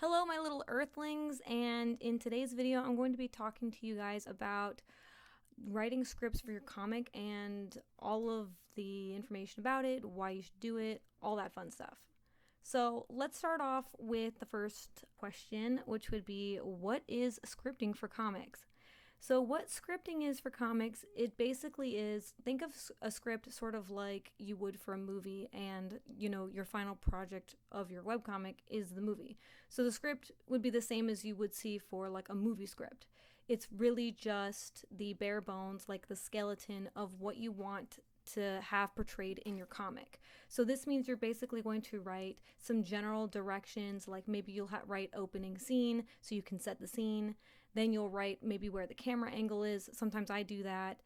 Hello, my little earthlings, and in today's video, I'm going to be talking to you guys about writing scripts for your comic and all of the information about it, why you should do it, all that fun stuff. So let's start off with the first question, which would be, what is scripting for comics? So what scripting is for comics, it basically is, think of a script sort of like you would for a movie, and your final project of your webcomic is the movie. So the script would be the same as you would see for like a movie script. It's really just the bare bones, like the skeleton of what you want to have portrayed in your comic. So this means you're basically going to write some general directions, like maybe you'll write opening scene so you can set the scene. Then you'll write maybe where the camera angle is. Sometimes I do that.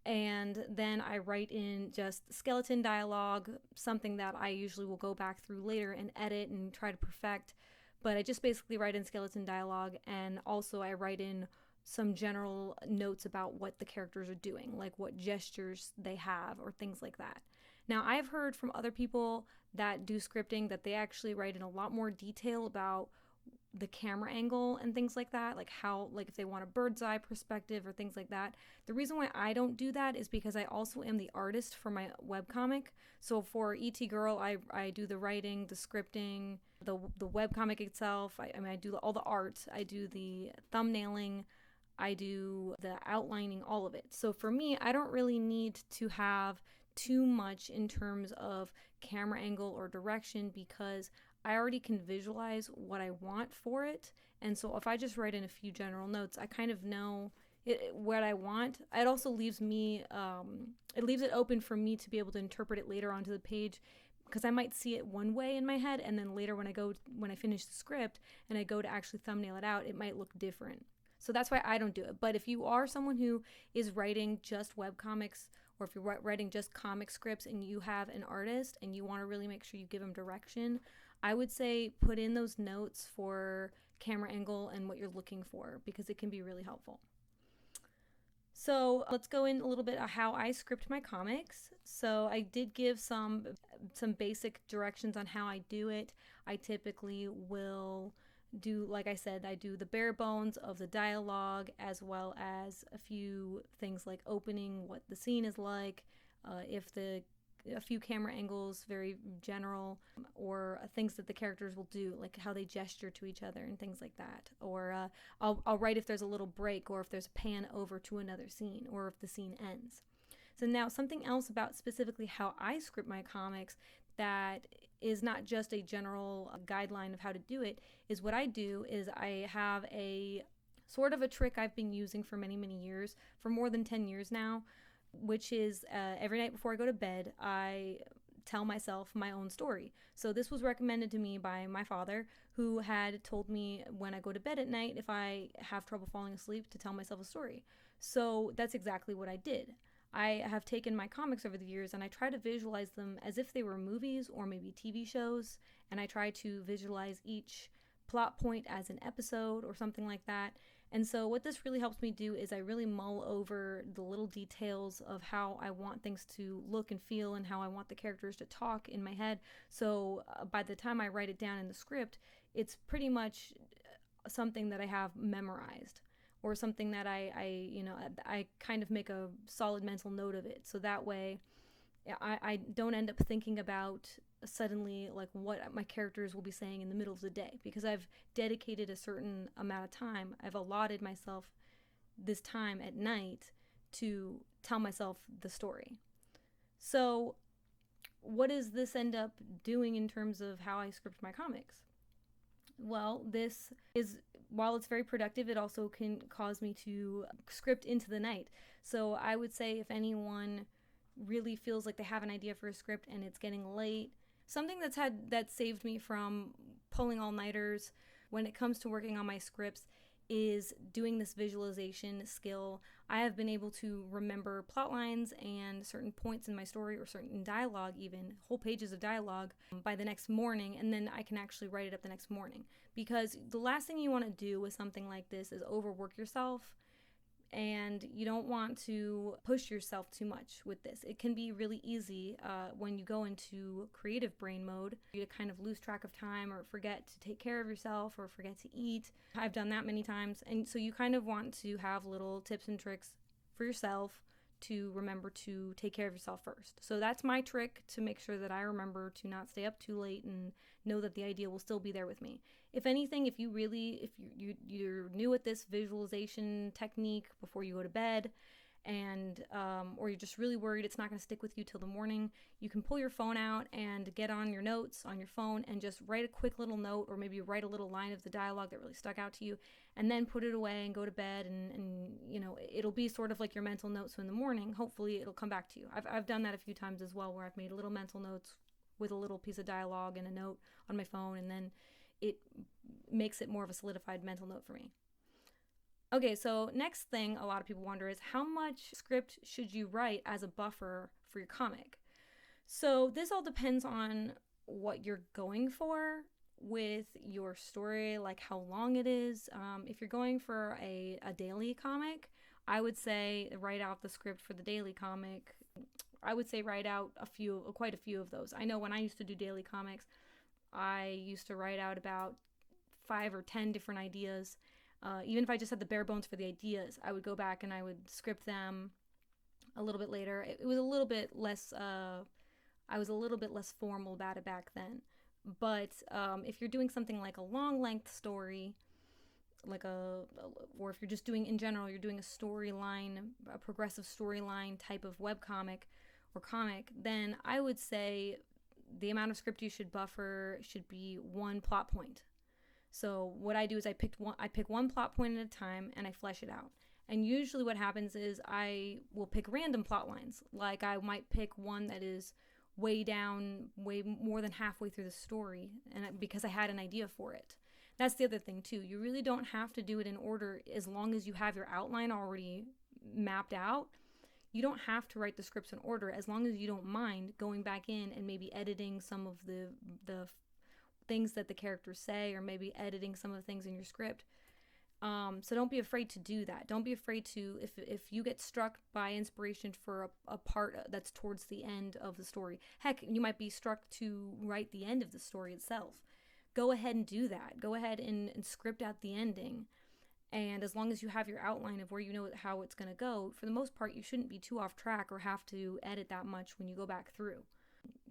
And then I write in just skeleton dialogue, something that I usually will go back through later and edit and try to perfect. But I just basically write in skeleton dialogue, and also I write in some general notes about what the characters are doing, like what gestures they have or things like that. Now, I've heard from other people that do scripting that they actually write in a lot more detail about the camera angle and things like that, like how, like if they want a bird's eye perspective or things like that. The reason why I don't do that is because I also am the artist for my webcomic. So for ET Girl, I do the writing, the scripting, the webcomic itself. I do all the art, I do the thumbnailing, I do the outlining, all of it. So for me, I don't really need to have too much in terms of camera angle or direction because I already can visualize what I want for it. And so if I just write in a few general notes, I kind of know what I want. It also leaves me, it leaves it open for me to be able to interpret it later onto the page, because I might see it one way in my head, and then later when I finish the script and I go to actually thumbnail it out, it might look different. So that's why I don't do it. But if you are someone who is writing just webcomics, or if you're writing just comic scripts and you have an artist and you want to really make sure you give them direction, I would say put in those notes for camera angle and what you're looking for, because it can be really helpful. So let's go in a little bit of how I script my comics. So I did give some basic directions on how I do it. I typically will do, like I said, I do the bare bones of the dialogue, as well as a few things like opening, what the scene is like, if a few camera angles, very general, or things that the characters will do, like how they gesture to each other and things like that. Or I'll write if there's a little break, or if there's a pan over to another scene, or if the scene ends. So now something else about specifically how I script my comics that is not just a general guideline of how to do it is what I do is I have a sort of a trick I've been using for many, many years, for more than 10 years now, which is every night before I go to bed, I tell myself my own story. So this was recommended to me by my father, who had told me when I go to bed at night, if I have trouble falling asleep, to tell myself a story. So that's exactly what I did. I have taken my comics over the years and I try to visualize them as if they were movies or maybe TV shows, and I try to visualize each plot point as an episode or something like that. And so what this really helps me do is I really mull over the little details of how I want things to look and feel and how I want the characters to talk in my head. So by the time I write it down in the script, it's pretty much something that I have memorized, or something that I kind of make a solid mental note of it. So that way I don't end up thinking about suddenly like what my characters will be saying in the middle of the day, because I've dedicated a certain amount of time. I've allotted myself this time at night to tell myself the story. So what does this end up doing in terms of how I script my comics? Well, this is, while it's very productive, it also can cause me to script into the night. So I would say if anyone really feels like they have an idea for a script and it's getting late, something that saved me from pulling all-nighters when it comes to working on my scripts is doing this visualization skill. I have been able to remember plot lines and certain points in my story, or certain dialogue, even whole pages of dialogue, by the next morning, and then I can actually write it up the next morning. Because the last thing you want to do with something like this is overwork yourself and you don't want to push yourself too much with this. It can be really easy when you go into creative brain mode to kind of lose track of time or forget to take care of yourself or forget to eat. I've done that many times. And so you kind of want to have little tips and tricks for yourself to remember to take care of yourself first. So that's my trick to make sure that I remember to not stay up too late and know that the idea will still be there with me. If anything, if you're new at this visualization technique before you go to bed, and or you're just really worried it's not going to stick with you till the morning, you can pull your phone out and get on your notes on your phone and just write a quick little note, or maybe write a little line of the dialogue that really stuck out to you, and then put it away and go to bed, and it'll be sort of like your mental note. So in the morning, hopefully it'll come back to you. I've done that a few times as well, where I've made little mental notes with a little piece of dialogue and a note on my phone, and then it makes it more of a solidified mental note for me. Okay, so next thing a lot of people wonder is how much script should you write as a buffer for your comic? So this all depends on what you're going for with your story, like how long it is. If you're going for a daily comic, I would say write out the script for the daily comic. I would say write out quite a few of those. I know when I used to do daily comics, I used to write out about 5 or 10 different ideas. Even if I just had the bare bones for the ideas, I would go back and I would script them a little bit later. It was a little bit less, I was a little bit less formal about it back then. But if you're doing something like a long length story, or if you're just doing, in general, you're doing a storyline, a progressive storyline type of webcomic or comic, then I would say the amount of script you should buffer should be 1 plot point. So what I do is I pick one plot point at a time and I flesh it out. And usually what happens is I will pick random plot lines. Like I might pick one that is way more than halfway through the story, and because I had an idea for it. That's the other thing too. You really don't have to do it in order as long as you have your outline already mapped out. You don't have to write the scripts in order as long as you don't mind going back in and maybe editing some of the things that the characters say, or maybe editing some of the things in your script. So don't be afraid to do that. Don't be afraid to, if you get struck by inspiration for a part that's towards the end of the story. Heck, you might be struck to write the end of the story itself. Go ahead and do that. Go ahead and script out the ending. And as long as you have your outline of where you know how it's going to go, for the most part, you shouldn't be too off track or have to edit that much when you go back through.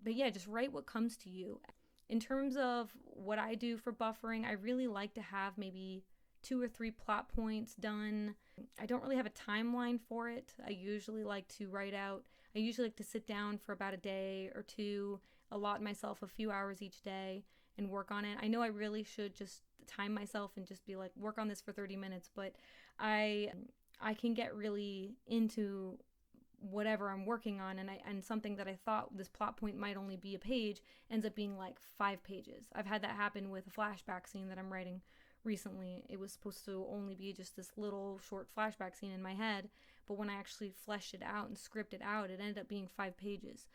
But yeah, just write what comes to you. In terms of what I do for buffering, I really like to have maybe 2 or 3 plot points done. I don't really have a timeline for it. I usually like to sit down for about a day or two, allot myself a few hours each day and work on it. I know I really should just time myself and just be like, work on this for 30 minutes, but I can get really into whatever I'm working on, and something that I thought this plot point might only be a page ends up being like 5 pages. I've had that happen with a flashback scene that I'm writing recently. It was supposed to only be just this little short flashback scene in my head, but when I actually fleshed it out and scripted out, it ended up being 5 pages.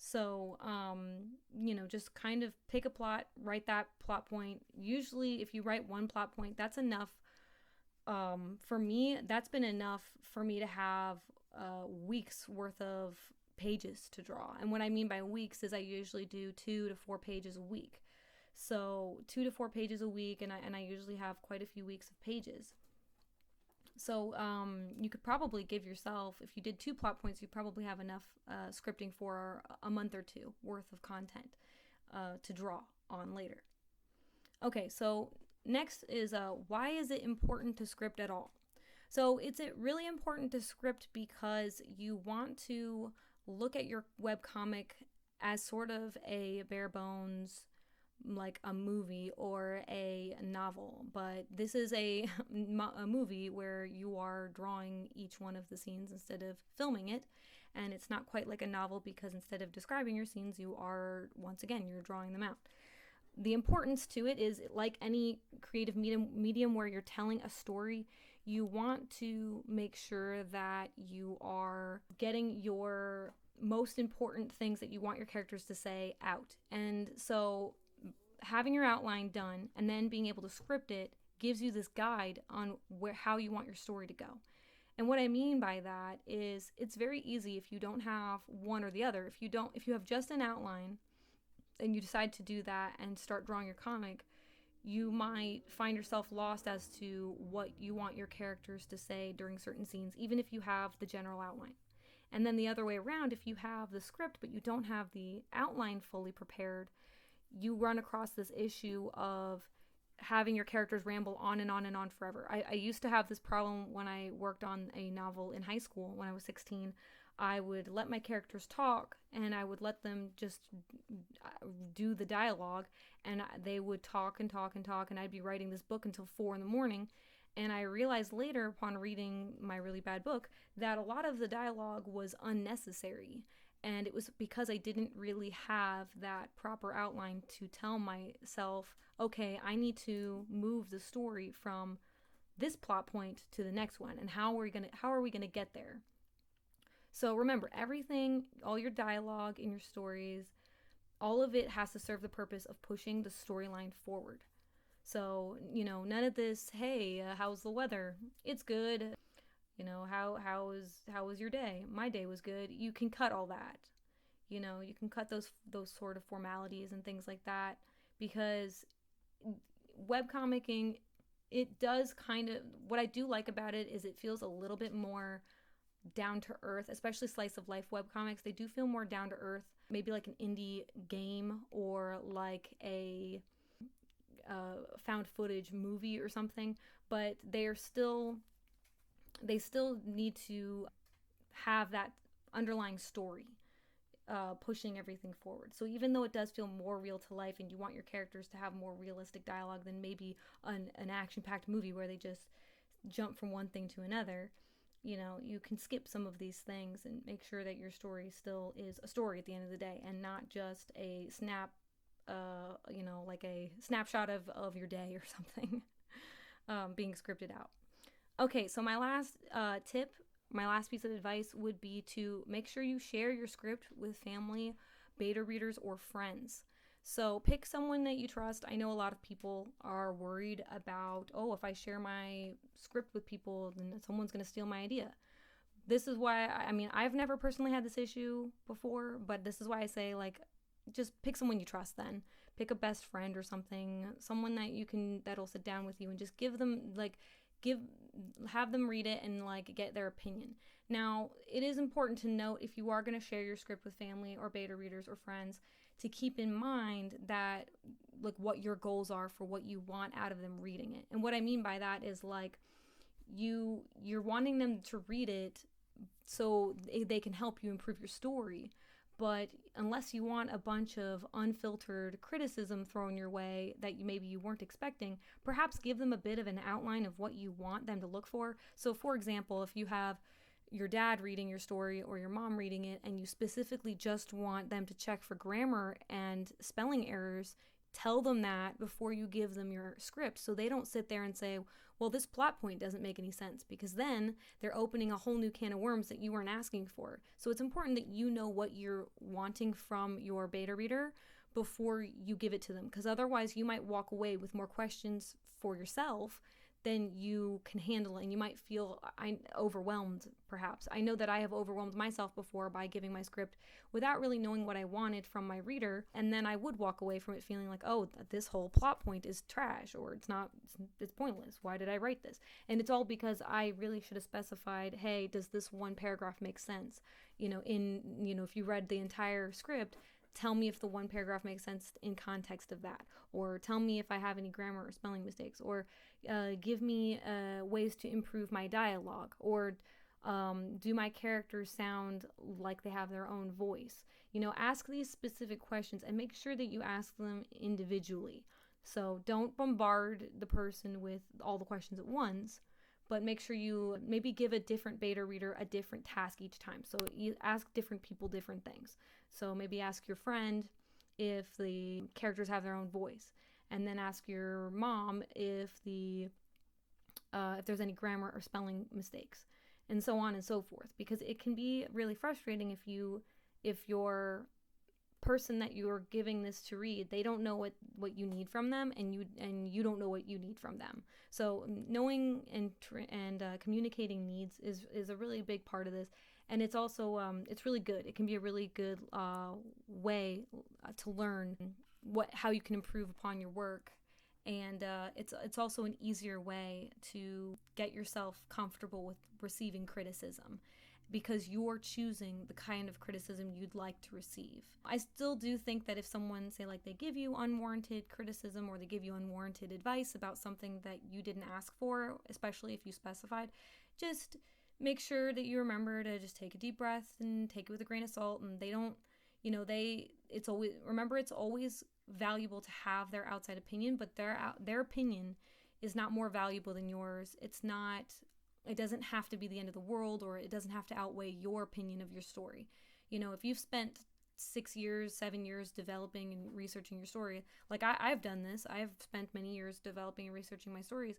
So, just kind of pick a plot, write that plot point. Usually if you write 1 plot point, that's enough. For me, that's been enough for me to have weeks worth of pages to draw. And what I mean by weeks is I usually do 2 to 4 pages a week. So 2 to 4 pages a week, and I usually have quite a few weeks of pages. So you could probably give yourself, if you did 2 plot points, you'd probably have enough scripting for a month or 2 worth of content to draw on later. Okay, so next is why is it important to script at all? So it's really important to script because you want to look at your webcomic as sort of a bare bones, like a movie or a novel, but this is a movie where you are drawing each one of the scenes instead of filming it, and it's not quite like a novel because instead of describing your scenes, you are, once again, you're drawing them out. The importance to it is, like any creative medium where you're telling a story, you want to make sure that you are getting your most important things that you want your characters to say out. And so having your outline done and then being able to script it gives you this guide on how you want your story to go. And what I mean by that is it's very easy if you don't have one or the other. If you have just an outline and you decide to do that and start drawing your comic, you might find yourself lost as to what you want your characters to say during certain scenes, even if you have the general outline. And then the other way around, if you have the script but you don't have the outline fully prepared, you run across this issue of having your characters ramble on and on and on forever. I used to have this problem when I worked on a novel in high school when I was 16. I would let my characters talk and I would let them just do the dialogue, and they would talk and talk and talk, and I'd be writing this book until 4 in the morning. And I realized later, upon reading my really bad book, that a lot of the dialogue was unnecessary. And it was because I didn't really have that proper outline to tell myself, okay, I need to move the story from this plot point to the next one, and how are we gonna get there? So remember, everything, all your dialogue in your stories, all of it has to serve the purpose of pushing the storyline forward. So, none of this, hey, how's the weather? It's good. How was your day? My day was good. You can cut all that. You can cut those sort of formalities and things like that, because webcomicking, it does kind of, what I do like about it is it feels a little bit more down to earth, especially slice of life webcomics. They do feel more down to earth, maybe like an indie game or like a found footage movie or something, but they still need to have that underlying story pushing everything forward. So even though it does feel more real to life and you want your characters to have more realistic dialogue than maybe an action-packed movie where they just jump from one thing to another, you can skip some of these things and make sure that your story still is a story at the end of the day, and not just a like a snapshot of your day or something being scripted out. Okay, so my last tip, my last piece of advice would be to make sure you share your script with family, beta readers, or friends. So pick someone that you trust. I know a lot of people are worried about, oh, if I share my script with people, then someone's going to steal my idea. This is why, I've never personally had this issue before, but this is why I say, just pick someone you trust then. Pick a best friend or something, someone that'll sit down with you and just give them, have them read it and get their opinion. Now, it is important to note, if you are going to share your script with family or beta readers or friends, to keep in mind that what your goals are for what you want out of them reading it. And what I mean by that is you're wanting them to read it so they can help you improve your story. But unless you want a bunch of unfiltered criticism thrown your way that maybe you weren't expecting, perhaps give them a bit of an outline of what you want them to look for. So for example, if you have your dad reading your story or your mom reading it and you specifically just want them to check for grammar and spelling errors, tell them that before you give them your script, so they don't sit there and say, well, this plot point doesn't make any sense, because then they're opening a whole new can of worms that you weren't asking for. So it's important that you know what you're wanting from your beta reader before you give it to them, because otherwise you might walk away with more questions for yourself than you can handle, and you might feel overwhelmed, perhaps. I know that I have overwhelmed myself before by giving my script without really knowing what I wanted from my reader, and then I would walk away from it feeling like, oh, this whole plot point is trash, or it's pointless. Why did I write this? And it's all because I really should have specified, hey, does this one paragraph make sense? If you read the entire script, tell me if the one paragraph makes sense in context of that, or tell me if I have any grammar or spelling mistakes, or give me ways to improve my dialogue, or do my characters sound like they have their own voice? Ask these specific questions and make sure that you ask them individually. So don't bombard the person with all the questions at once, but make sure you maybe give a different beta reader a different task each time. So you ask different people different things. So maybe ask your friend if the characters have their own voice, and then ask your mom if there's any grammar or spelling mistakes, and so on and so forth. Because it can be really frustrating if your person that you're giving this to read, they don't know what you need from them, and you don't know what you need from them. So knowing and communicating needs is a really big part of this. And it's also it's really good. It can be a really good way to learn how you can improve upon your work. And it's also an easier way to get yourself comfortable with receiving criticism, because you're choosing the kind of criticism you'd like to receive. I still do think that if someone, say, like, they give you unwarranted criticism, or they give you unwarranted advice about something that you didn't ask for, especially if you specified, just make sure that you remember to just take a deep breath and take it with a grain of salt. And they don't, it's always valuable to have their outside opinion, but their opinion is not more valuable than yours. It doesn't have to be the end of the world, or it doesn't have to outweigh your opinion of your story. If you've spent 6 years, 7 years developing and researching your story, like I've done this, I've spent many years developing and researching my stories.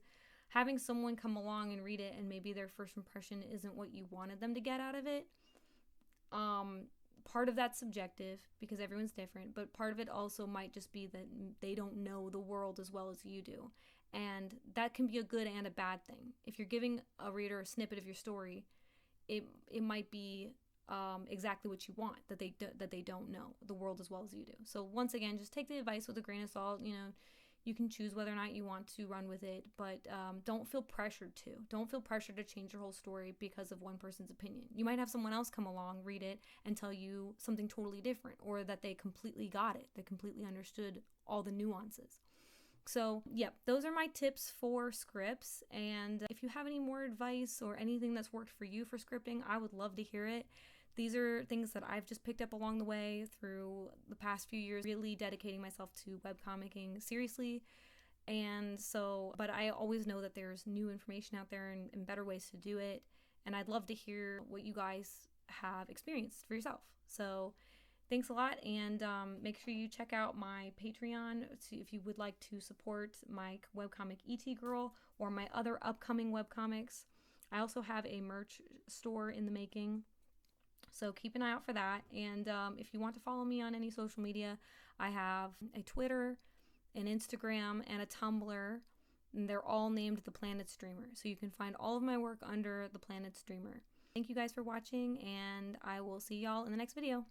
Having someone come along and read it, and maybe their first impression isn't what you wanted them to get out of it, part of that's subjective because everyone's different, but part of it also might just be that they don't know the world as well as you do. And that can be a good and a bad thing. If you're giving a reader a snippet of your story, it might be exactly what you want, that they don't know the world as well as you do. So once again, just take the advice with a grain of salt. You can choose whether or not you want to run with it, but don't feel pressured to. Don't feel pressured to change your whole story because of one person's opinion. You might have someone else come along, read it, and tell you something totally different, or that they completely got it. They completely understood all the nuances. So, yep, those are my tips for scripts. And if you have any more advice or anything that's worked for you for scripting, I would love to hear it. These are things that I've just picked up along the way through the past few years, really dedicating myself to webcomicking seriously. And so, but I always know that there's new information out there and better ways to do it. And I'd love to hear what you guys have experienced for yourself. So thanks a lot, and make sure you check out my Patreon if you would like to support my webcomic ET Girl or my other upcoming webcomics. I also have a merch store in the making, so keep an eye out for that. And if you want to follow me on any social media, I have a Twitter, an Instagram, and a Tumblr, and they're all named The Planet Streamer. So you can find all of my work under The Planet Streamer. Thank you guys for watching, and I will see y'all in the next video.